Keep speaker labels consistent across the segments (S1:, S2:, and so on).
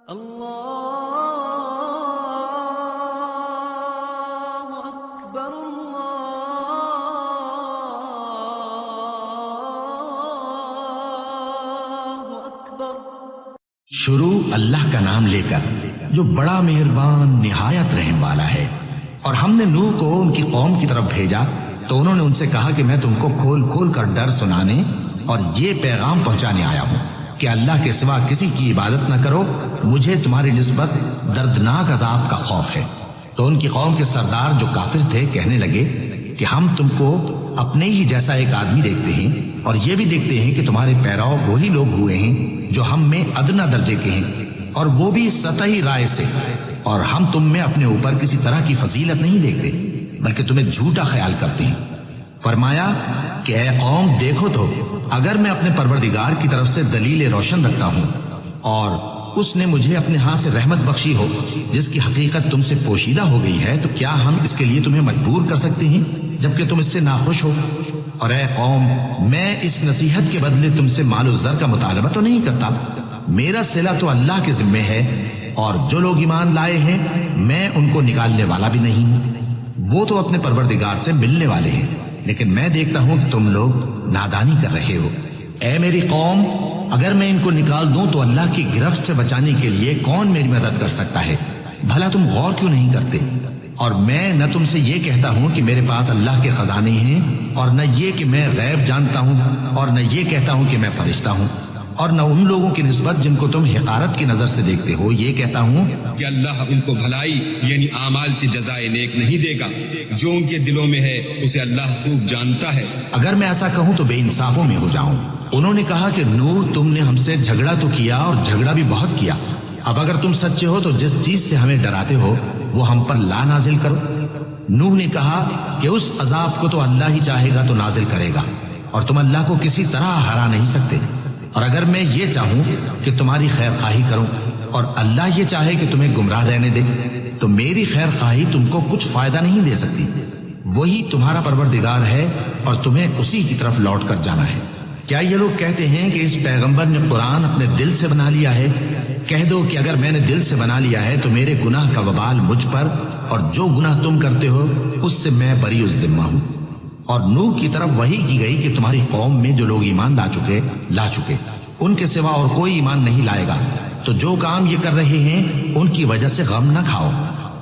S1: اللہ اکبر اللہ اکبر۔
S2: شروع اللہ کا نام لے کر جو بڑا مہربان نہایت رحم والا ہے۔ اور ہم نے نوح کو ان کی قوم کی طرف بھیجا تو انہوں نے ان سے کہا کہ میں تم کو کھول کھول کر ڈر سنانے اور یہ پیغام پہنچانے آیا ہوں کہ اللہ کے سوا کسی کی عبادت نہ کرو، مجھے تمہاری نسبت دردناک عذاب کا خوف ہے۔ تو ان کی قوم کے سردار جو کافر تھے کہنے لگے کہ ہم تم کو اپنے ہی جیسا ایک آدمی دیکھتے ہیں اور یہ بھی دیکھتے ہیں کہ تمہارے پیرو وہی لوگ ہوئے ہیں جو ہم میں ادنا درجے کے ہیں، اور وہ بھی سطحی رائے سے، اور ہم تم میں اپنے اوپر کسی طرح کی فضیلت نہیں دیکھتے بلکہ تمہیں جھوٹا خیال کرتے ہیں۔ فرمایا کہ اے قوم دیکھو تو اگر میں اپنے پروردگار کی طرف سے دلیل روشن رکھتا ہوں اور اس نے مجھے اپنے ہاں سے رحمت بخشی ہو جس کی حقیقت تم سے پوشیدہ ہو گئی ہے، تو کیا ہم اس کے لیے تمہیں مجبور کر سکتے ہیں جبکہ تم اس سے ناخوش ہو؟ اور اے قوم میں اس نصیحت کے بدلے تم سے مال و زر کا مطالبہ تو نہیں کرتا، میرا صلہ تو اللہ کے ذمے ہے، اور جو لوگ ایمان لائے ہیں میں ان کو نکالنے والا بھی نہیں ہوں، وہ تو اپنے پروردگار سے ملنے والے ہیں، لیکن میں دیکھتا ہوں کہ تم لوگ نادانی کر رہے ہو۔ اے میری قوم اگر میں ان کو نکال دوں تو اللہ کی گرفت سے بچانے کے لیے کون میری مدد کر سکتا ہے؟ بھلا تم غور کیوں نہیں کرتے؟ اور میں نہ تم سے یہ کہتا ہوں کہ میرے پاس اللہ کے خزانے ہیں، اور نہ یہ کہ میں غیب جانتا ہوں، اور نہ یہ کہتا ہوں کہ میں فرشتہ ہوں، اور نہ ان لوگوں کی نسبت جن کو تم حقارت کی نظر سے دیکھتے ہو یہ کہتا ہوں
S3: کہ اللہ ان کو بھلائی یعنی اعمال کی جزائے نیک نہیں دے گا، جو ان کے دلوں میں ہے اسے اللہ خوب جانتا ہے۔
S2: اگر میں ایسا کہوں تو بے انصافوں میں ہو جاؤں۔ انہوں نے کہا کہ نوح تم نے ہم سے جھگڑا تو کیا اور جھگڑا بھی بہت کیا، اب اگر تم سچے ہو تو جس چیز سے ہمیں ڈراتے ہو وہ ہم پر لا نازل کرو۔ نوح نے کہا کہ اس عذاب کو تو اللہ ہی چاہے گا تو نازل کرے گا، اور تم اللہ کو کسی طرح ہرا نہیں سکتے، اور اگر میں یہ چاہوں کہ تمہاری خیر خواہی کروں اور اللہ یہ چاہے کہ تمہیں گمراہ رہنے دے تو میری خیر خواہی تم کو کچھ فائدہ نہیں دے سکتی، وہی تمہارا پروردگار ہے اور تمہیں اسی کی طرف لوٹ کر جانا ہے۔ کیا یہ لوگ کہتے ہیں کہ اس پیغمبر نے قرآن اپنے دل سے بنا لیا ہے؟ کہہ دو کہ اگر میں نے دل سے بنا لیا ہے تو میرے گناہ کا وبال مجھ پر، اور جو گناہ تم کرتے ہو اس سے میں بری الذمہ ہوں۔ اور نوح کی طرف وحی کی گئی کہ تمہاری قوم میں جو لوگ ایمان لا چکے ان کے سوا اور کوئی ایمان نہیں لائے گا، تو جو کام یہ کر رہے ہیں ان کی وجہ سے غم نہ کھاؤ،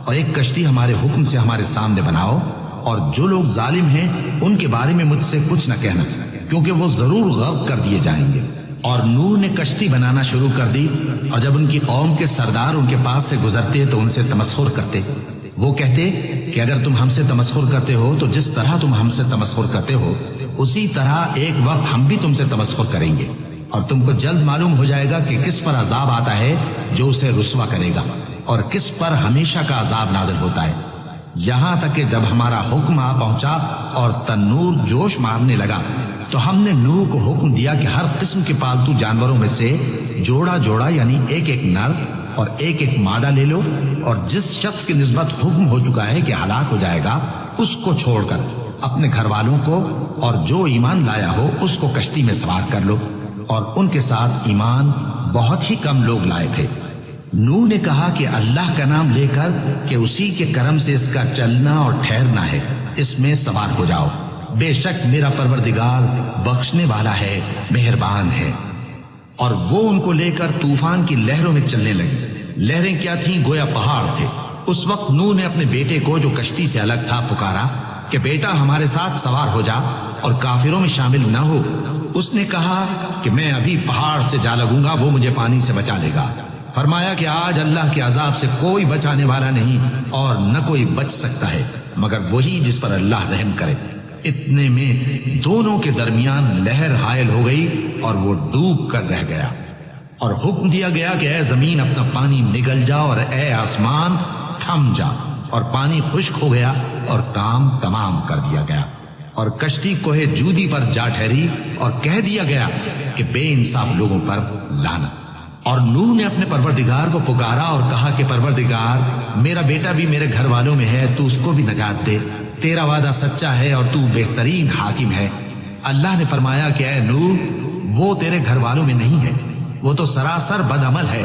S2: اور ایک کشتی ہمارے حکم سے ہمارے سامنے بناؤ، اور جو لوگ ظالم ہیں ان کے بارے میں مجھ سے کچھ نہ کہنا، کیونکہ وہ ضرور غرق کر دیے جائیں گے۔ اور نوح نے کشتی بنانا شروع کر دی، اور جب ان کی قوم کے سردار ان کے پاس سے گزرتے تو ان سے تمسخر کرتے، وہ کہتے کہ اگر تم ہم سے تمسخر کرتے ہو تو جس طرح تم ہم سے تمسخر کرتے ہو اسی طرح ایک وقت ہم بھی تم سے تمسخر کریں گے، اور تم کو جلد معلوم ہو جائے گا کہ کس پر عذاب آتا ہے جو اسے رسوا کرے گا، اور کس پر ہمیشہ کا عذاب نازل ہوتا ہے، یہاں تک کہ جب ہمارا حکم آ پہنچا اور تنور جوش مارنے لگا تو ہم نے نوح کو حکم دیا کہ ہر قسم کے پالتو جانوروں میں سے جوڑا جوڑا یعنی ایک ایک نر اور ایک ایک مادہ لے لو، اور جس شخص کی نسبت حکم ہو چکا ہے کہ ہلاک ہو جائے گا اس کو چھوڑ کر اپنے گھر والوں کو اور جو ایمان لایا ہو اس کو کشتی میں سوار کر لو، اور ان کے ساتھ ایمان بہت ہی کم لوگ لائے تھے۔ نوح نے کہا کہ اللہ کا نام لے کر کہ اسی کے کرم سے اس کا چلنا اور ٹھہرنا ہے، اس میں سوار ہو جاؤ، بے شک میرا پروردگار بخشنے والا ہے، مہربان ہے۔ اور وہ ان کو لے کر طوفان کی لہروں میں چلنے لگے۔ لہریں کیا تھیں؟ گویا پہاڑ تھے۔ اس وقت نوح نے اپنے بیٹے کو جو کشتی سے الگ تھا پکارا کہ بیٹا ہمارے ساتھ سوار ہو جا اور کافروں میں شامل نہ ہو۔ اس نے کہا کہ میں ابھی پہاڑ سے جا لگوں گا، وہ مجھے پانی سے بچا لے گا۔ فرمایا کہ آج اللہ کے عذاب سے کوئی بچانے والا نہیں اور نہ کوئی بچ سکتا ہے مگر وہی جس پر اللہ رحم کرے۔ اتنے میں دونوں کے درمیان لہر حائل ہو گئی اور وہ ڈوب کر رہ گیا، اور حکم دیا گیا کہ اے زمین اپنا پانی نگل جا، اور اے آسمان تھم جا، اور پانی خشک ہو گیا اور کام تمام کر دیا گیا، اور کشتی کوہ جودی پر جا ٹھہری، اور کہہ دیا گیا کہ بے انصاف لوگوں پر لعنت۔ اور نوح نے اپنے پروردگار کو پکارا اور کہا کہ پروردگار میرا بیٹا بھی میرے گھر والوں میں ہے، تو اس کو بھی نجات دے، تیرا وعدہ سچا ہے اور تو بہترین حاکم ہے۔ اللہ نے فرمایا کہ اے نوح وہ تیرے گھر والوں میں نہیں ہے، وہ تو سراسر بد عمل ہے،